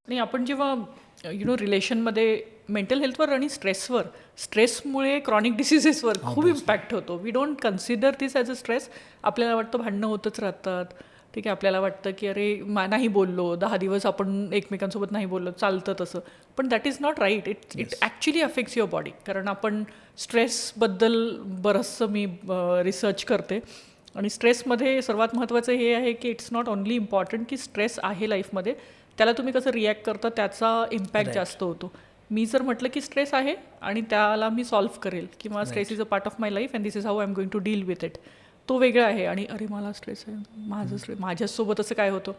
आणि आपण जेव्हा रिलेशनमध्ये मेंटल हेल्थवर आणि स्ट्रेसमुळे क्रॉनिक डिसिजेसवर खूप इम्पॅक्ट होतो. We don't consider this as a stress. आपल्याला वाटतं भांडणं होतच राहतात, ठीक आहे, आपल्याला वाटतं की अरे नाही बोललो 10 दिवस आपण एकमेकांसोबत नाही बोललो, चालतं तसं. पण that is not right. It actually affects your body. कारण आपण स्ट्रेसबद्दल बरंचसं मी रिसर्च करते आणि स्ट्रेसमध्ये सर्वात महत्त्वाचं हे आहे की इट्स नॉट ओनली इम्पॉर्टंट की स्ट्रेस आहे लाईफमध्ये, त्याला तुम्ही कसं रिॲक्ट करता त्याचा इम्पॅक्ट जास्त होतो. मी जर म्हटलं की स्ट्रेस आहे आणि त्याला मी सॉल्व्ह करेल किंवा stress is a part of my life and this is how I am going to deal with it, तो वेगळा आहे. आणि अरे मला स्ट्रेस आहे, माझं स्ट्रेस, माझ्यासोबत असं काय होतं.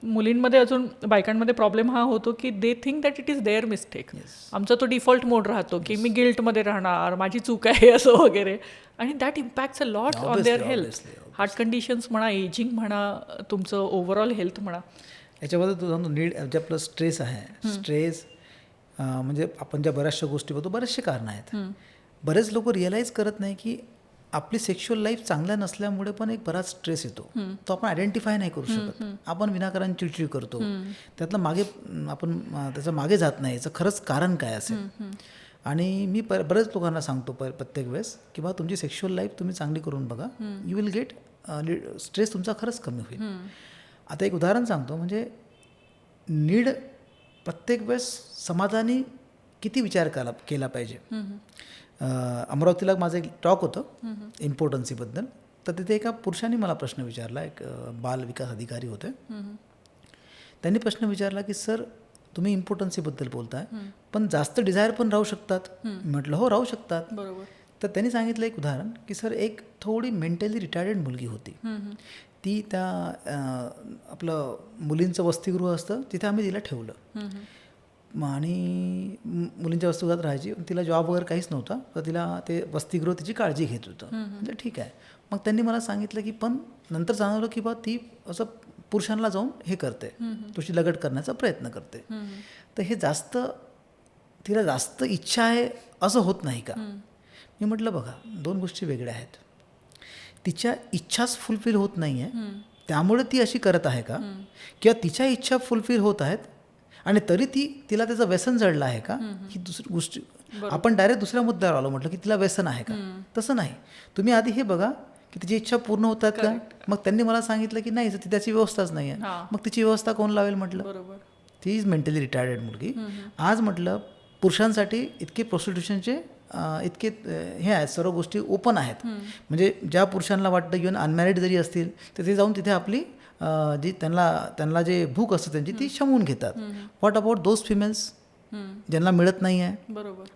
मुलींमध्ये अजून बायकांमध्ये प्रॉब्लेम हा होतो की they think that it is their mistake. आमचा तो डिफॉल्ट मोड राहतो की मी गिल्टमध्ये राहणार, माझी चूक आहे असं वगैरे. आणि that impacts a lot on their health. Heart conditions म्हणा, एजिंग म्हणा, तुमचं ओव्हरऑल हेल्थ म्हणा. याच्यामध्ये तुझा नीड जे आपलं स्ट्रेस आहे, स्ट्रेस म्हणजे आपण ज्या बऱ्याचशा गोष्टी बघतो, बरेचसे कारणं आहेत. बरेच लोक रिअलाईज करत नाही की आपली सेक्शुअल लाईफ चांगल्या नसल्यामुळे पण एक बराच स्ट्रेस येतो. तो आपण आयडेंटिफाय नाही करू शकत. आपण विनाकारण चिडचिड करतो. त्यातलं मागे आपण त्याच्या मागे जात नाही, याचं खरंच कारण काय असेल. आणि मी बरेच लोकांना सांगतो प्रत्येक वेळेस की बा तुमची सेक्शुअल लाईफ तुम्ही चांगली करून बघा, यू विल गेट स्ट्रेस तुमचा खरंच कमी होईल. आता एक उदाहरण सांगतो. म्हणजे नीड प्रत्येक वेळेस समाजाने किती विचार केला पाहिजे. अमरावतीला माझं एक टॉक होतं इम्पॉर्टन्सीबद्दल. तर तिथे एका पुरुषाने मला प्रश्न विचारला, एक बाल विकास अधिकारी होते. त्यांनी प्रश्न विचारला की सर तुम्ही इम्पॉर्टन्सीबद्दल बोलताय, पण जास्त डिझायर पण राहू शकतात. म्हटलं हो, राहू शकतात. बरोबर. तर त्यांनी सांगितलं एक उदाहरण की सर एक थोडी मेंटली रिटायर्ड मुलगी होती. ती त्या आपलं मुलींचं वसतिगृह असतं तिथे आम्ही तिला ठेवलं. आणि मुलींच्या वसतिगृहात राहायची. तिला जॉब वगैरे काहीच नव्हता, तर तिला ते वसतिगृह तिची काळजी घेत होतं. म्हणजे ठीक आहे. मग त्यांनी मला सांगितलं की पण नंतर जाणवलं की बा ती असं पुरुषांना जाऊन हे करते, तुझी लगट करण्याचा प्रयत्न करते. तर हे तिला जास्त इच्छा आहे असं होत नाही का. मी म्हटलं बघा, दोन गोष्टी वेगळ्या आहेत. तिच्या इच्छाच फुलफिल होत नाही आहे त्यामुळे ती अशी करत आहे का, किंवा तिच्या इच्छा फुलफिल होत आहेत आणि तरी तिला त्याचं व्यसन जडलं आहे का, ही दुसरी गोष्टी. आपण डायरेक्ट दुसऱ्या मुद्द्यावर आलो, म्हटलं की तिला व्यसन आहे का. तसं नाही. तुम्ही आधी हे बघा की तिची इच्छा पूर्ण होतात का. मग त्यांनी मला सांगितलं की नाही, त्याची व्यवस्थाच नाही आहे. मग तिची व्यवस्था कोण लावेल. म्हटलं ती इज मेंटली रिटायर्ड मुलगी. आज म्हटलं पुरुषांसाठी इतके प्रोस्टिट्यूशनचे इतके हे आहेत, सर्व गोष्टी ओपन आहेत. म्हणजे ज्या पुरुषांना वाटतं इव्हन अनमॅरिड जरी असतील तर ते जाऊन तिथे आपली जी त्यांना जे भूक असते त्यांची ती शमवून घेतात. व्हॉट अबाउट दोज फिमेल्स ज्यांना मिळत नाही आहे,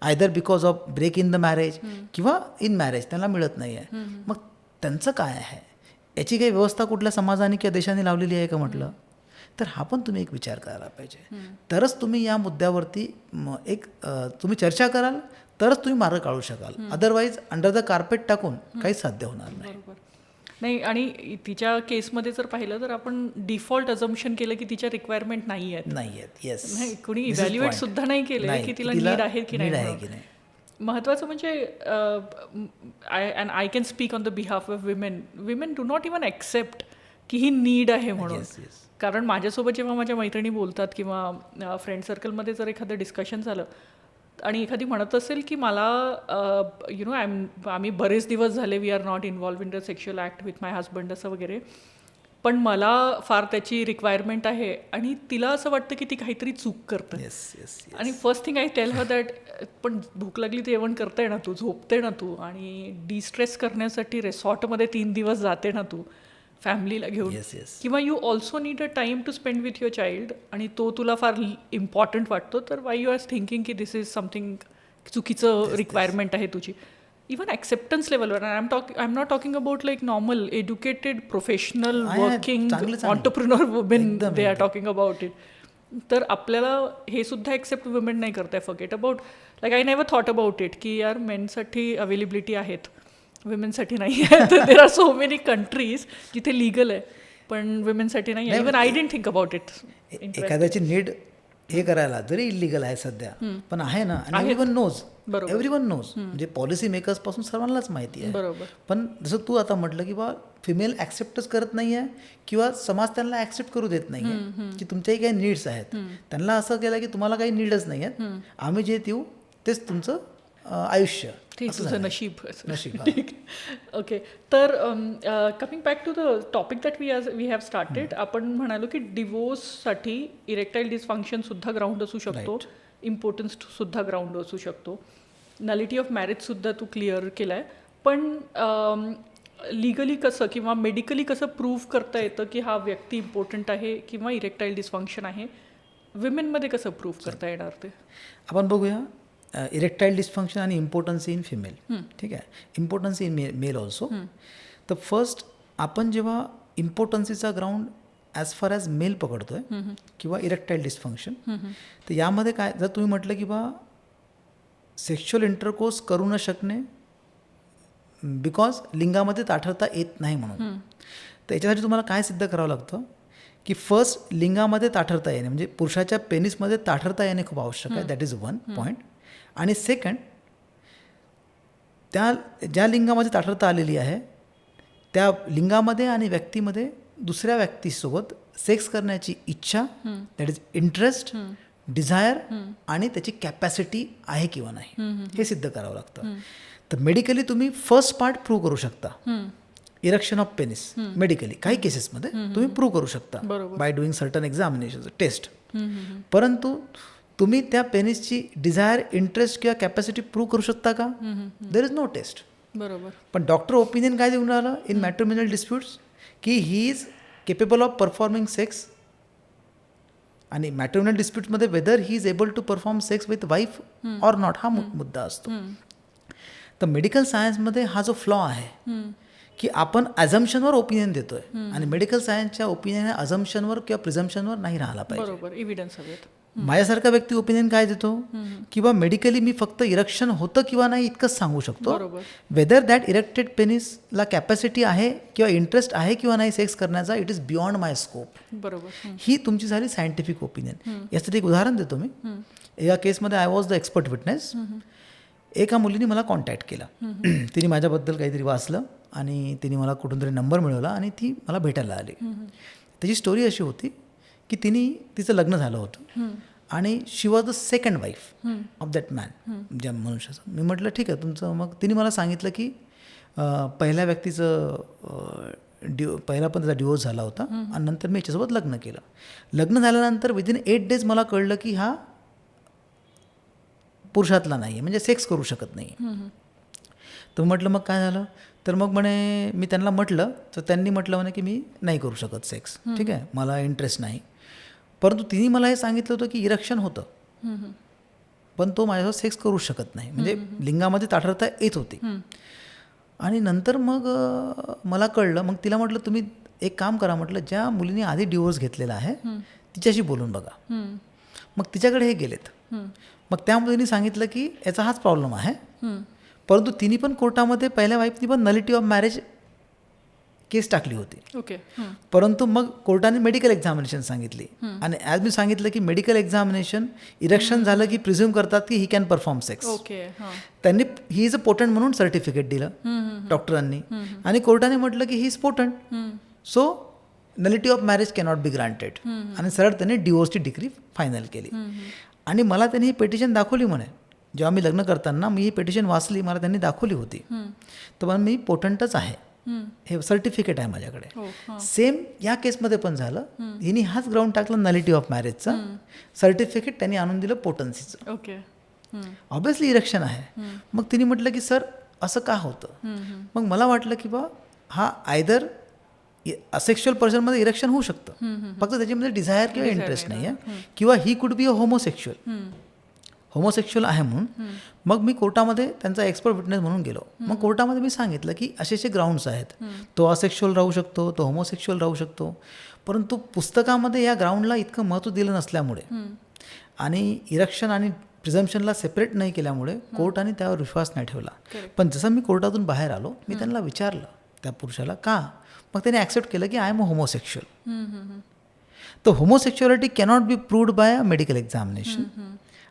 either because of break in the marriage किंवा इन मॅरेज त्यांना मिळत नाही आहे. मग त्यांचं काय आहे, याची काही व्यवस्था कुठल्या समाजाने किंवा देशाने लावलेली आहे का. म्हटलं तर हा पण तुम्ही एक विचार करायला पाहिजे. तरच तुम्ही या मुद्द्यावरती एक तुम्ही चर्चा कराल, तरच तुम्ही मार्ग काढू शकाल. अदरवाईज अंडर द कार्पेट टाकून काहीच साध्य होणार नाही. नाही. आणि तिच्या केसमध्ये जर पाहिलं तर आपण डिफॉल्ट अझम्पशन केलं की तिच्या रिक्वायरमेंट नाही आहेत. येस, नाही, कोणी इव्हॅल्युएट सुद्धा नाही केलं की तिला नीड आहे की नाही. महत्त्वाचं म्हणजे I can speak on the behalf of women do not even accept की ही नीड आहे म्हणून. कारण माझ्यासोबत जेव्हा माझ्या मैत्रिणी बोलतात किंवा फ्रेंड सर्कलमध्ये जर एखादं डिस्कशन झालं आणि एखादी म्हणत असेल की मला आम्ही बरेच दिवस झाले we are not involved in the sexual act with my husband असं वगैरे, पण मला फार त्याची रिक्वायरमेंट आहे आणि तिला असं वाटतं की ती काहीतरी चूक करते. आणि first thing I tell her that पण भूक लागली तर जेवण करते ना तू, झोपते ना तू, आणि डिस्ट्रेस करण्यासाठी रिसॉर्टमध्ये 3 दिवस जाते ना तू फॅमिलीला घेऊन, किंवा you also need a time to spend with your child, आणि तो तुला फार इम्पॉर्टंट वाटतो, तर वाय यू आर थिंकिंग की दिस इज समथिंग चुकीचं रिक्वायरमेंट आहे तुझी. इवन ॲक्सेप्टन्स लेवलवर, I am not talking about like normal educated professional working entrepreneur women, they are talking about it. तर आपल्याला हे सुद्धा एक्सेप्ट वुमेन नाही करताय. Forget about like I never thought about it की यार मेनसाठी अवेलेबिलिटी आहेत, विमेनसाठी नाही आहे. तर there are so many countries जिथे लिगल आहे पण विमेनसाठी नाही आहे. Even I didn't think about it. एखाद्याची नीड हे करायला, जरी इलिगल आहे सध्या, पण आहे ना. आणि एव्हरीवन नोज, बरोबर. एव्हरीवन नोज, म्हणजे पॉलिसी मेकर्स पासून सर्वांनाच माहिती आहे. बरोबर. पण जसं तू आता म्हटलं की बा फिमेल ॲक्सेप्टच करत नाही आहे किंवा समाज त्यांना ॲक्सेप्ट करू देत नाही आहे की तुमच्याही काही नीड्स आहेत. त्यांना असं केलं की तुम्हाला काही नीडच नाही आहेत, आम्ही जे देऊ तेच तुमचं आयुष्य, ते तुझं नशीब. नशीब. ठीक. ओके. तर coming back to the topic that we have started, आपण म्हणालो की डिवोर्ससाठी इरेक्टाईल डिसफंक्शन सुद्धा ग्राउंड असू शकतो, इम्पॉर्टन्स सुद्धा ग्राउंड असू शकतो, नलिटी ऑफ मॅरेज सुद्धा तू क्लिअर केला आहे. पण लिगली कसं किंवा मेडिकली कसं प्रूव्ह करता येतं की हा व्यक्ती इम्पॉर्टंट आहे किंवा इरेक्टाईल डिसफंक्शन आहे, विमेनमध्ये कसं प्रूव्ह करता येणार ते? आपण बघूया. इरेक्टाईल डिस्फंक्शन आणि इम्पॉर्टन्सी इन फिमेल. ठीक आहे, इम्पॉर्टन्सी इन मेल ऑल्सो. तर फर्स्ट आपण जेव्हा इम्पॉर्टन्सीचा ground as far as male पकडतोय किंवा इरेक्टाईल डिस्फंक्शन, तर यामध्ये काय, जर तुम्ही म्हटलं की बा सेक्शुअल इंटरकोर्स करू न शकणे बिकॉज लिंगामध्ये ताठरता येत नाही म्हणून, तर याच्यासाठी तुम्हाला काय सिद्ध करावं लागतं की फर्स्ट लिंगामध्ये ताठरता येणे म्हणजे पुरुषाच्या पेनिसमध्ये ताठरता येणे खूप आवश्यक आहे. That is one point. आणि सेकंड, त्या ज्या लिंगामध्ये ताठरता आलेली आहे त्या लिंगामध्ये आणि व्यक्तीमध्ये दुसऱ्या व्यक्तीसोबत सेक्स करण्याची इच्छा, दॅट इज इंटरेस्ट, डिझायर आणि त्याची कॅपॅसिटी आहे किंवा नाही, हे सिद्ध करावं लागतं. तर मेडिकली तुम्ही फर्स्ट पार्ट प्रूव्ह करू शकता, इरेक्शन ऑफ पेनिस. मेडिकली काही केसेसमध्ये तुम्ही प्रूव्ह करू शकता by doing certain examination test. परंतु तुम्ही त्या पेनिसची डिझायर, इंटरेस्ट किंवा कॅपॅसिटी प्रूव्ह करू शकता का? There is no test. बरोबर. पण डॉक्टर ओपिनियन काय देऊन राहिलं इन मॅट्रिमोनियल डिस्प्यूट्स की he is capable of performing sex. आणि मॅट्रिमोनियल डिस्प्यूटमध्ये whether he is able to perform sex with wife or not हा मुद्दा असतो. तर मेडिकल सायन्समध्ये हा जो फ्लॉ आहे की आपण ॲझम्पशनवर ओपिनियन देतोय आणि मेडिकल सायन्सच्या ओपिनियन अझम्पशनवर किंवा प्रिझम्पशनवर नाही राहिला पाहिजे. बरोबर, एव्हिडन्स हवेत. माझ्यासारखा व्यक्ती ओपिनियन काय देतो की बा मेडिकली मी फक्त इरेक्शन होतं किंवा नाही इतकंच सांगू शकतो. वेदर दॅट इरेक्टेड पेनिसला कॅपॅसिटी आहे किंवा इंटरेस्ट आहे किंवा नाही सेक्स करण्याचा, it is beyond my scope. बरोबर. ही तुमची झाली सायंटिफिक ओपिनियन. यासाठी एक उदाहरण देतो मी. या केसमध्ये I was the expert witness. एका मुलीने मला कॉन्टॅक्ट केला. तिने माझ्याबद्दल काहीतरी वाचलं आणि तिने मला कुठून तरी नंबर मिळवला आणि ती मला भेटायला आली. त्याची स्टोरी अशी होती की तिचं लग्न झालं होतं आणि she was the second wife of that man, ज्या मनुष्याचं. मी म्हटलं ठीक आहे तुमचं. मग तिने मला सांगितलं की पहिल्या व्यक्तीचं पहिला पण त्याचा डिवोर्स झाला होता आणि नंतर मी याच्यासोबत लग्न केलं. लग्न झाल्यानंतर विदिन 8 days मला कळलं की हा पुरुषातला नाही आहे, म्हणजे सेक्स करू शकत नाही. तर म्हटलं मग काय झालं? तर मग म्हणे मी त्यांना म्हटलं, तर त्यांनी म्हटलं म्हणे की मी नाही करू शकत सेक्स. ठीक आहे, मला इंटरेस्ट नाही. परंतु तिने मला हे सांगितलं होतं की इरेक्शन होतं पण तो माझ्यासोबत सेक्स करू शकत नाही, म्हणजे लिंगामध्ये ताठरता येत होती. आणि नंतर मग मला कळलं. मग तिला म्हटलं तुम्ही एक काम करा, म्हटलं ज्या मुलीने आधी डिवोर्स घेतलेला आहे तिच्याशी बोलून बघा. मग तिच्याकडे हे गेलेत. मग त्या मुलीने सांगितलं की याचा हाच प्रॉब्लेम आहे. परंतु तिने पण कोर्टामध्ये पहिल्या वाईफनी पण नलिटी ऑफ मॅरेज केस टाकली होती. ओके. परंतु मग कोर्टाने मेडिकल एक्झामिनेशन सांगितली आणि ॲज मी सांगितलं की मेडिकल एक्झामिनेशन इरेक्शन झालं की प्रिझ्युम करतात की he can perform sex. Okay. त्यांनी ही इज अ पोटंट म्हणून सर्टिफिकेट दिलं डॉक्टरांनी आणि कोर्टाने म्हटलं की he is potent, so nullity of marriage cannot be granted. आणि सरळ त्यांनी डिवोर्सची डिग्री फायनल केली. आणि मला त्यांनी ही पेटिशन दाखवली म्हणे. जेव्हा मी लग्न करताना मी ही पेटिशन वाचली, मला त्यांनी दाखवली होती. तर पण मी पोटंटच आहे, हे सर्टिफिकेट आहे माझ्याकडे. सेम या केसमध्ये पण झालं. हिने हाच ग्राउंड टाकला नलिटी ऑफ मॅरेजचा, सर्टिफिकेट त्यांनी आणून दिलं पोटन्सीचं. ओके. ऑब्विसली इरेक्शन आहे. मग तिने म्हटलं की सर असं का होतं? मग मला वाटलं की बा हा आयदर असेक्शुअल पर्सनमध्ये इरेक्शन होऊ शकतं, फक्त त्याच्यामध्ये डिझायर किंवा इंटरेस्ट नाही आहे, किंवा he could be a homosexual आहे म्हणून. मग मी कोर्टामध्ये त्यांचा एक्सपर्ट विटनेस म्हणून गेलो. मग कोर्टामध्ये मी सांगितलं की असे ग्राउंड्स आहेत, तो असेक्शुअल राहू शकतो, तो होमोसेक्शुअल राहू शकतो. परंतु पुस्तकामध्ये या ग्राउंडला इतकं महत्त्व दिलं नसल्यामुळे आणि इरेक्शन आणि प्रिझम्पशनला सेपरेट नाही केल्यामुळे कोर्टाने त्यावर विश्वास नाही ठेवला. पण जसं मी कोर्टातून बाहेर आलो, मी त्यांना विचारलं त्या पुरुषाला का. मग त्याने ॲक्सेप्ट केलं की आय एम अ होमोसेक्शुअल. तर homosexuality cannot be proved by a medical examination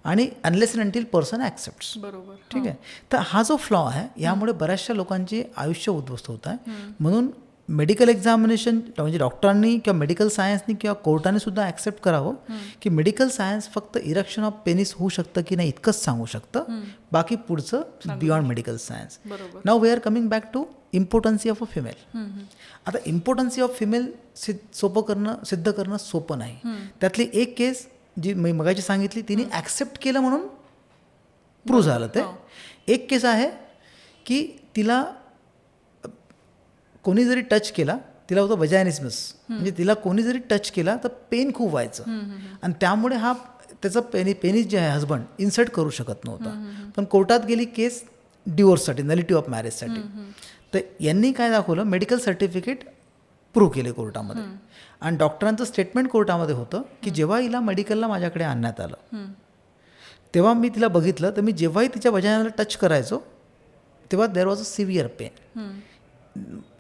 आणि unless and until person accepts. बरोबर. ठीक आहे. तर हा जो फ्लॉ आहे यामुळे बऱ्याचशा लोकांचे आयुष्य उद्ध्वस्त होत आहे. म्हणून मेडिकल एक्झामिनेशन म्हणजे डॉक्टरांनी किंवा मेडिकल सायन्सनी किंवा कोर्टाने सुद्धा ॲक्सेप्ट करावं की सायन्स फक्त इरेक्शन ऑफ पेनिस होऊ शकतं की नाही इतकंच सांगू शकतं, बाकी पुढचं बियॉन्ड मेडिकल सायन्स. बरोबर. Now we are coming back to impotency of a female. आता इम्पॉर्टन्सी ऑफ फिमेल सिद्ध करणं सोपं नाही. त्यातली एक केस जी मी मगाची सांगितली तिने ॲक्सेप्ट केलं म्हणून प्रूव्ह झालं ते. एक केस आहे की तिला कोणी जरी टच केला, तिला होतं वजायनिझमस, म्हणजे तिला कोणी जरी टच केला तर पेन खूप व्हायचं आणि त्यामुळे हा त्याचं पेनिस जे आहे हजबंड इन्सर्ट करू शकत नव्हता. पण कोर्टात गेली केस डिवोर्ससाठी, नलिटी ऑफ मॅरेजसाठी. तर यांनी काय दाखवलं, मेडिकल सर्टिफिकेट प्रूव्ह केले कोर्टामध्ये आणि डॉक्टरांचं स्टेटमेंट कोर्टामध्ये होतं की जेव्हा हिला मेडिकलला माझ्याकडे आणण्यात आलं तेव्हा मी तिला बघितलं तर मी जेव्हाही तिच्या वजायनाला टच करायचो तेव्हा there was a severe pain.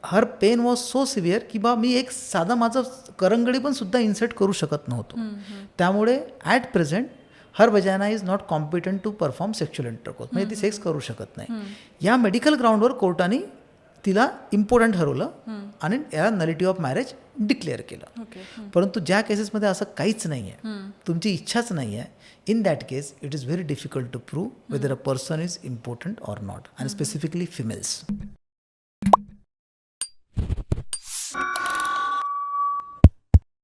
Her pain was so severe की बा मी एक साधा माझं करंगडी पण सुद्धा इन्सर्ट करू शकत नव्हतो. त्यामुळे at present her vagina is not competent to perform sexual intercourse, म्हणजे ती सेक्स करू शकत नाही. या मेडिकल ग्राउंडवर कोर्टाने तिला इम्पॉर्टंट ठरवलं आणि याला नलिटी ऑफ मॅरेज डिक्लेअर केलं. परंतु ज्या केसेसमध्ये असं काहीच नाही आहे, तुमची इच्छाच नाही आहे, in that case it is very difficult to prove whether a person is important or not, आणि स्पेसिफिकली फिमेल्स.